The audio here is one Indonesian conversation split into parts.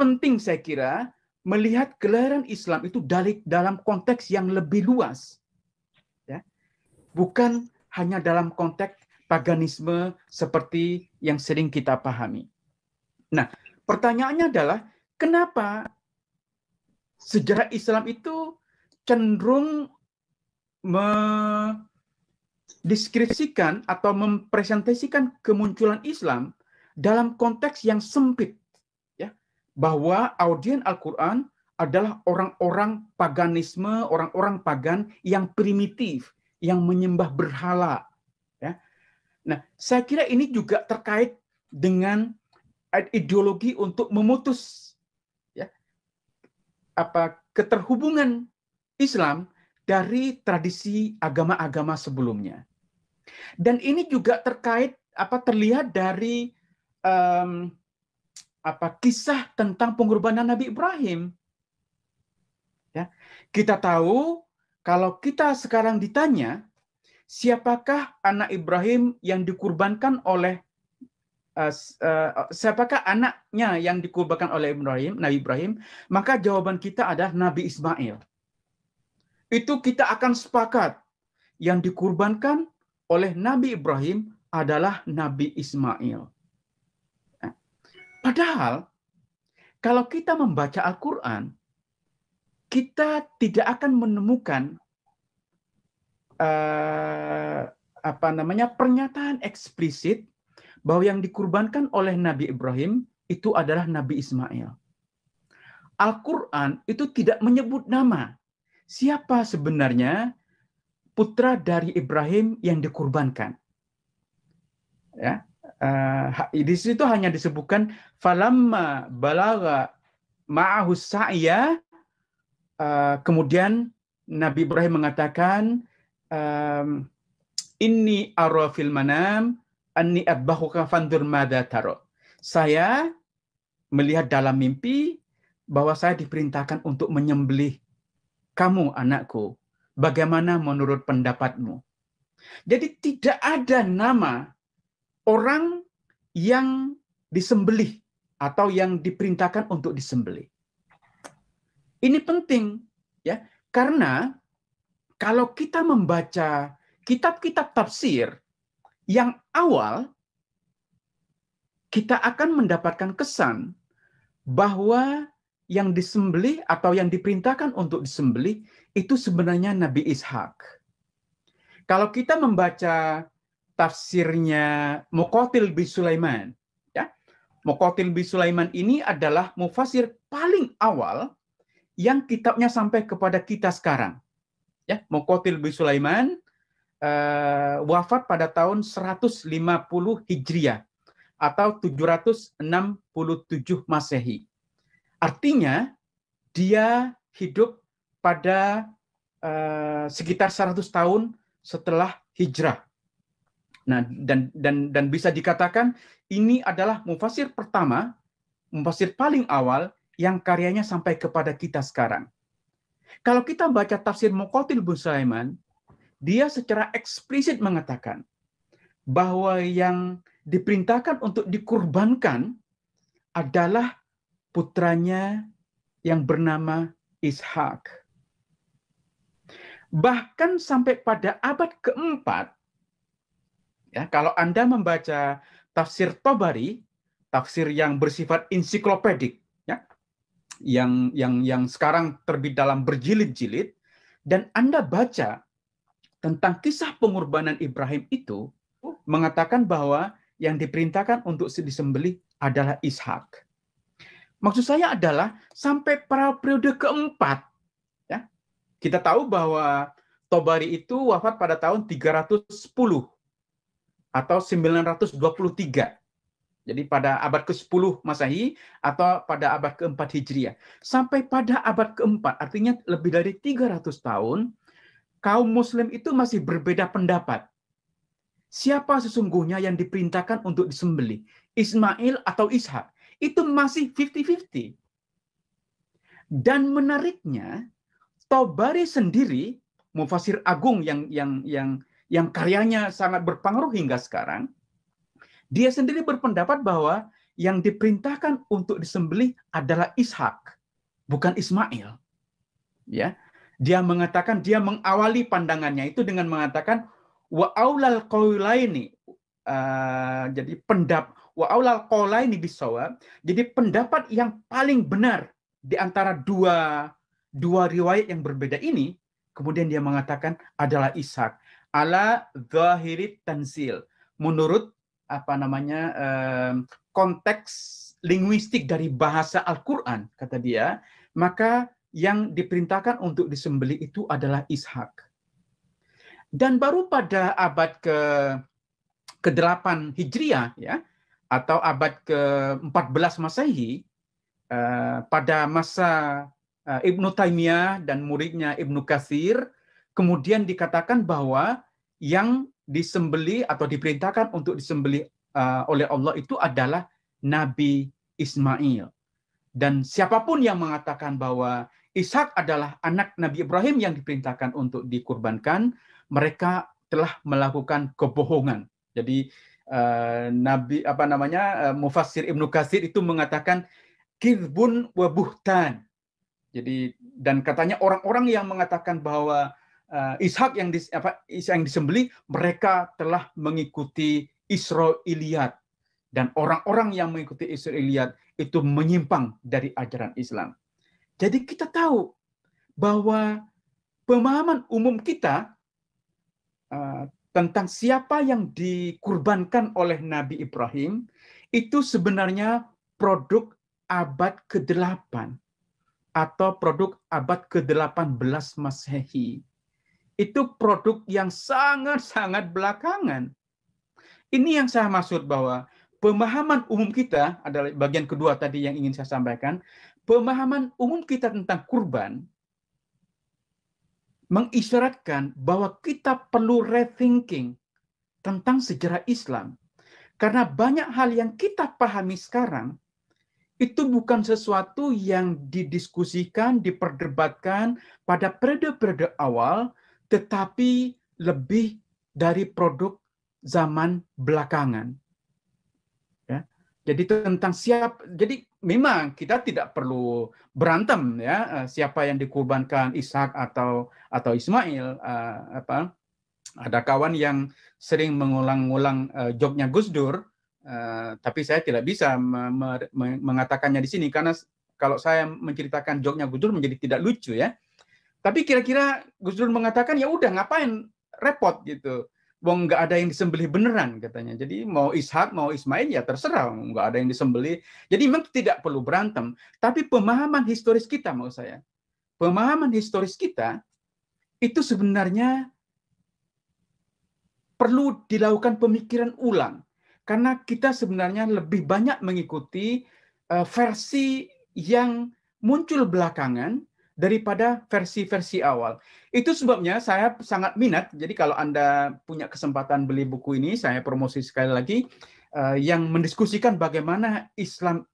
penting saya kira melihat gelaran Islam itu dalam konteks yang lebih luas. Ya. Bukan hanya dalam konteks paganisme seperti yang sering kita pahami. Nah, pertanyaannya adalah kenapa sejarah Islam itu cenderung mendeskripsikan atau mempresentasikan kemunculan Islam dalam konteks yang sempit, ya, bahwa audien Al-Quran adalah orang-orang paganisme, orang-orang pagan yang primitif, yang menyembah berhala. Ya. Nah, saya kira ini juga terkait dengan ideologi untuk memutus, ya, keterhubungan Islam dari tradisi agama-agama sebelumnya. Dan ini juga terlihat dari kisah tentang pengorbanan Nabi Ibrahim. Ya, kita tahu kalau kita sekarang ditanya siapakah anak Ibrahim yang dikurbankan oleh siapakah anaknya yang dikurbankan oleh Nabi Ibrahim, maka jawaban kita adalah Nabi Ismail. Itu kita akan sepakat yang dikurbankan oleh Nabi Ibrahim adalah Nabi Ismail. Nah, padahal kalau kita membaca Al-Quran, kita tidak akan menemukan pernyataan eksplisit bahwa yang dikurbankan oleh Nabi Ibrahim itu adalah Nabi Ismail. Al-Quran itu tidak menyebut nama siapa sebenarnya putra dari Ibrahim yang dikurbankan. Ya, di situ hanya disebutkan falamma balagha ma'ahu sa'ya, kemudian Nabi Ibrahim mengatakan inni ara fil manam anni adbahuka fandur madza tara. Saya melihat dalam mimpi bahwa saya diperintahkan untuk menyembelih kamu anakku. Bagaimana menurut pendapatmu? Jadi tidak ada nama orang yang disembelih atau yang diperintahkan untuk disembelih. Ini penting, ya, karena kalau kita membaca kitab-kitab tafsir yang awal, kita akan mendapatkan kesan bahwa yang disembelih atau yang diperintahkan untuk disembelih itu sebenarnya Nabi Ishak. Kalau kita membaca tafsirnya Muqatil bin Sulaiman, ya, Muqatil bin Sulaiman ini adalah mufasir paling awal yang kitabnya sampai kepada kita sekarang. Ya, Muqatil bin Sulaiman wafat pada tahun 150 Hijriah atau 767 Masehi. Artinya dia hidup pada sekitar 100 tahun setelah hijrah. Nah, dan bisa dikatakan ini adalah mufasir pertama, mufasir paling awal yang karyanya sampai kepada kita sekarang. Kalau kita baca tafsir Muqatil bin Sulaiman, dia secara eksplisit mengatakan bahwa yang diperintahkan untuk dikurbankan adalah putranya yang bernama Ishak. Bahkan sampai pada abad keempat, ya, kalau Anda membaca tafsir Tabari, tafsir yang bersifat ensiklopedik, ya, yang sekarang terbit dalam berjilid-jilid, dan Anda baca tentang kisah pengorbanan Ibrahim itu, mengatakan bahwa yang diperintahkan untuk disembelih adalah Ishak. Maksud saya adalah sampai pada periode keempat, ya, kita tahu bahwa Tabari itu wafat pada tahun 310 atau 923. Jadi pada abad ke-10 Masehi atau pada abad ke-4 Hijriah. Sampai pada abad ke-4, artinya lebih dari 300 tahun, kaum muslim itu masih berbeda pendapat. Siapa sesungguhnya yang diperintahkan untuk disembelih? Ismail atau Ishak? Itu masih 50-50. Dan menariknya, Tabari sendiri, mufasir agung yang karyanya sangat berpengaruh hingga sekarang, dia sendiri berpendapat bahwa yang diperintahkan untuk disembelih adalah Ishak, bukan Ismail. Ya, dia mengatakan, dia mengawali pandangannya itu dengan mengatakan wa aulal qaulaini, jadi wa aulal qaulaini bisawab, jadi pendapat yang paling benar di antara dua riwayat yang berbeda ini, kemudian dia mengatakan adalah Ishak ala zahirit tanzil, menurut konteks linguistik dari bahasa Al-Qur'an, kata dia, maka yang diperintahkan untuk disembelih itu adalah Ishak. Dan baru pada abad ke-8 Hijriah, ya, atau abad ke-14 Masehi, pada masa Ibnu Taimiyah dan muridnya Ibnu Katsir, kemudian dikatakan bahwa yang disembelih atau diperintahkan untuk disembelih oleh Allah itu adalah Nabi Ismail. Dan siapapun yang mengatakan bahwa Ishak adalah anak Nabi Ibrahim yang diperintahkan untuk dikurbankan, mereka telah melakukan kebohongan. Jadi Mufassir Ibnu Katsir itu mengatakan kidzbun wa buhtan. Jadi, dan katanya orang-orang yang mengatakan bahwa Ishak yang disembelih, mereka telah mengikuti Israiliyat. Dan orang-orang yang mengikuti Israiliyat itu menyimpang dari ajaran Islam. Jadi kita tahu bahwa pemahaman umum kita tentang siapa yang dikurbankan oleh Nabi Ibrahim itu sebenarnya produk abad ke-8 atau produk abad ke-18 Masehi. Itu produk yang sangat-sangat belakangan. Ini yang saya maksud bahwa pemahaman umum kita adalah bagian kedua tadi yang ingin saya sampaikan. Pemahaman umum kita tentang kurban mengisyaratkan bahwa kita perlu rethinking tentang sejarah Islam. Karena banyak hal yang kita pahami sekarang itu bukan sesuatu yang didiskusikan, diperdebatkan pada periode-periode awal, tetapi lebih dari produk zaman belakangan. Jadi tentang jadi memang kita tidak perlu berantem ya siapa yang dikurbankan, Ishak atau Ismail. Ada kawan yang sering mengulang-ulang joknya Gus Dur, tapi saya tidak bisa mengatakannya di sini karena kalau saya menceritakan joknya Gus Dur menjadi tidak lucu ya. Tapi kira-kira Gus Dur mengatakan ya udah ngapain repot gitu. Wong nggak ada yang disembelih beneran katanya. Jadi mau Ishak mau Ismail ya terserah, nggak ada yang disembelih. Jadi memang tidak perlu berantem. Tapi pemahaman historis kita, maksud saya, pemahaman historis kita itu sebenarnya perlu dilakukan pemikiran ulang. Karena kita sebenarnya lebih banyak mengikuti versi yang muncul belakangan daripada versi-versi awal. Itu sebabnya saya sangat minat, jadi kalau Anda punya kesempatan beli buku ini, saya promosi sekali lagi, yang mendiskusikan bagaimana Islam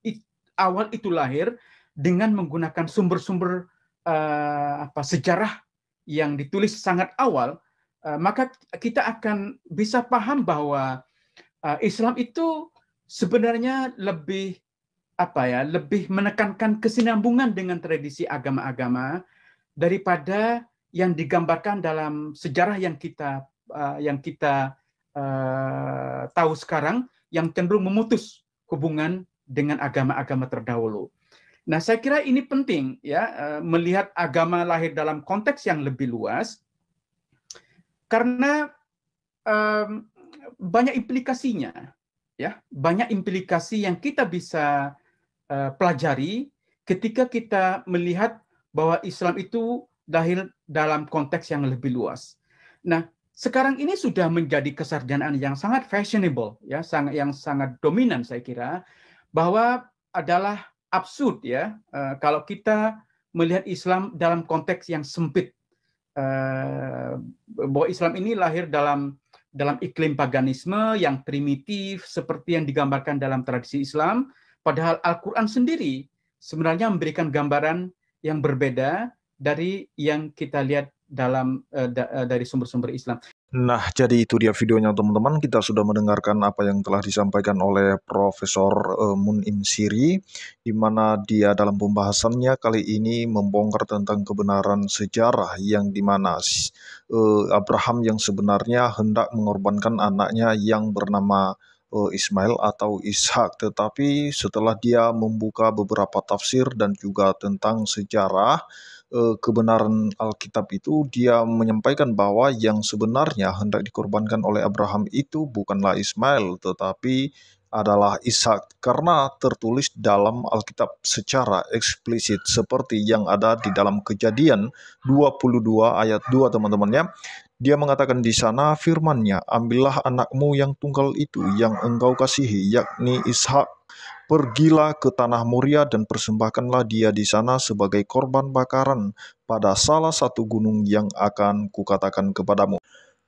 awal itu lahir dengan menggunakan sumber-sumber sejarah yang ditulis sangat awal, maka kita akan bisa paham bahwa Islam itu sebenarnya lebih menekankan kesinambungan dengan tradisi agama-agama daripada yang digambarkan dalam sejarah yang kita tahu sekarang, yang cenderung memutus hubungan dengan agama-agama terdahulu. Nah, saya kira ini penting ya, melihat agama lahir dalam konteks yang lebih luas, karena banyak implikasinya, ya, banyak implikasi yang kita bisa pelajari ketika kita melihat bahwa Islam itu lahir dalam konteks yang lebih luas. Nah, sekarang ini sudah menjadi kesarjanaan yang sangat fashionable, ya, yang sangat dominan saya kira, bahwa adalah absurd ya kalau kita melihat Islam dalam konteks yang sempit, bahwa Islam ini lahir dalam iklim paganisme yang primitif seperti yang digambarkan dalam tradisi Islam. Padahal Al-Quran sendiri sebenarnya memberikan gambaran yang berbeda dari yang kita lihat dari sumber-sumber Islam. Nah, jadi itu dia videonya teman-teman. Kita sudah mendengarkan apa yang telah disampaikan oleh Profesor Mun'in Siri, di mana dia dalam pembahasannya kali ini membongkar tentang kebenaran sejarah yang dimana Abraham yang sebenarnya hendak mengorbankan anaknya yang bernama Ismail atau Ishak. Tetapi setelah dia membuka beberapa tafsir dan juga tentang sejarah, kebenaran Alkitab itu, dia menyampaikan bahwa yang sebenarnya hendak dikorbankan oleh Abraham itu bukanlah Ismail, tetapi adalah Ishak, karena tertulis dalam Alkitab secara eksplisit seperti yang ada di dalam Kejadian 22 ayat 2 teman-temannya. Dia mengatakan di sana firman-Nya, "Ambillah anakmu yang tunggal itu yang engkau kasihi, yakni Ishak. Pergilah ke tanah Moria dan persembahkanlah dia di sana sebagai korban bakaran pada salah satu gunung yang akan kukatakan kepadamu."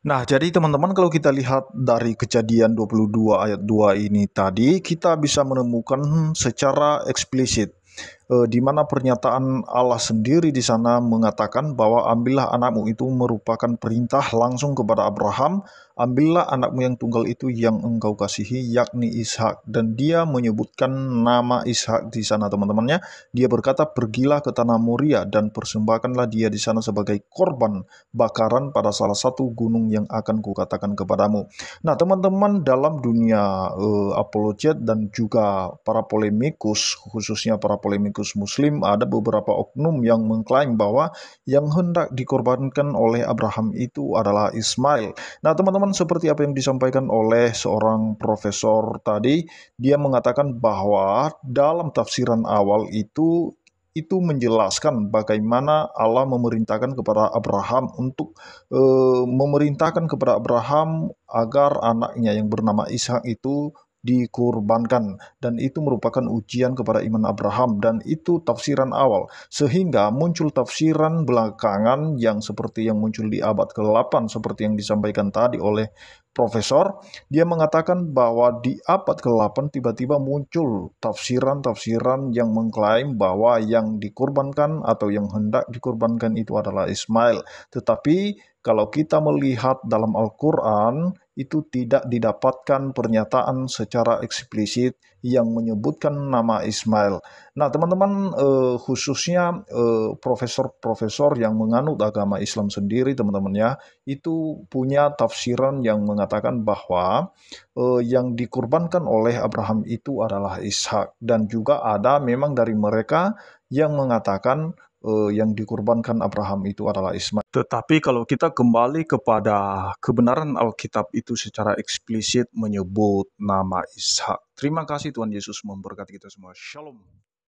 Nah, jadi teman-teman kalau kita lihat dari Kejadian 22 ayat 2 ini tadi, kita bisa menemukan secara eksplisit di mana pernyataan Allah sendiri di sana mengatakan bahwa ambillah anakmu, itu merupakan perintah langsung kepada Abraham. Ambillah anakmu yang tunggal itu yang engkau kasihi, yakni Ishak. Dan dia menyebutkan nama Ishak di sana teman-temannya. Dia berkata, pergilah ke tanah Moria dan persembahkanlah dia di sana sebagai korban bakaran pada salah satu gunung yang akan kukatakan kepadamu. Nah, teman-teman, dalam dunia apologet dan juga para polemikus, khususnya para polemikus Muslim, ada beberapa oknum yang mengklaim bahwa yang hendak dikorbankan oleh Abraham itu adalah Ismail. Nah, teman-teman, seperti apa yang disampaikan oleh seorang profesor tadi, dia mengatakan bahwa dalam tafsiran awal itu menjelaskan bagaimana Allah memerintahkan kepada Abraham untuk memerintahkan kepada Abraham agar anaknya yang bernama Ishak itu dikurbankan, dan itu merupakan ujian kepada iman Abraham, dan itu tafsiran awal. Sehingga muncul tafsiran belakangan yang seperti yang muncul di abad ke-8 seperti yang disampaikan tadi oleh profesor. Dia mengatakan bahwa di abad ke-8 tiba-tiba muncul tafsiran-tafsiran yang mengklaim bahwa yang dikorbankan atau yang hendak dikorbankan itu adalah Ismail. Tetapi kalau kita melihat dalam Al-Quran, itu tidak didapatkan pernyataan secara eksplisit yang menyebutkan nama Ismail. Nah, teman-teman, khususnya profesor-profesor yang menganut agama Islam sendiri, teman-teman ya, itu punya tafsiran yang mengatakan bahwa yang dikurbankan oleh Abraham itu adalah Ishak. Dan juga ada memang dari mereka yang mengatakan yang dikurbankan Abraham itu adalah Ismail. Tetapi kalau kita kembali kepada kebenaran Alkitab itu secara eksplisit menyebut nama Ishak. Terima kasih, Tuhan Yesus memberkati kita semua. Shalom.